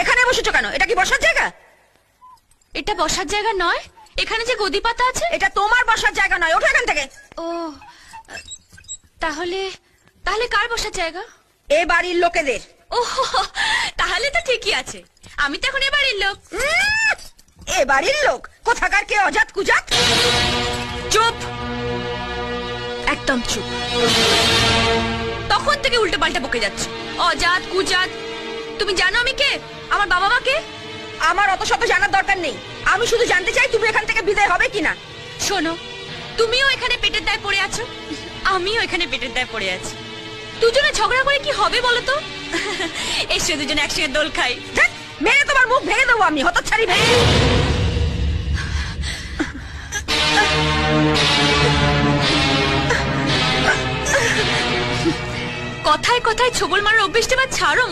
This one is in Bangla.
এখানে বসেছো কেন? এটা কি বসার জায়গা? এটা বসার জায়গা নয়, এখানে যে গদি পাতা আছে এটা তোমার বসার জায়গা নয়, ওঠো এখান থেকে। ও তাহলে তাহলে কার বসার জায়গা? এ বাড়ির লোকেদের। ও তাহলে তো ঠিকই আছে, আমি তো এখন এ বাড়ির লোক। এ বাড়ির লোক? কোথাকার কে অজাত কুজাত? চুপ, একদম চুপ। তখন থেকে উল্টো পাল্টা বকে যাচ্ছে, অজাত কুজাত। তুমি জানো আমি কে, আমার বাবা মা কে? আমার অত শত জানার দরকার নেই, আমি শুধু জানতে চাই তুমি এখান থেকে বিদায় হবে কিনা। শোনো, তুমিও এখানে পেটের দায় পড়ে আছো, আমিও এখানে পেটের দায় পড়ে আছি। দুজনে ঝগড়া করে কি হবে বলো তো? এসো দুজনে একসঙ্গে দোল খাই। ধ্যাৎ, মেরে তোমার মুখ ভেঙে দেবো আমি, হতচ্ছাড়ি ভেঙে। কথায় কথায় ছোবল মারার অভ্যেসটা ছাড়ো।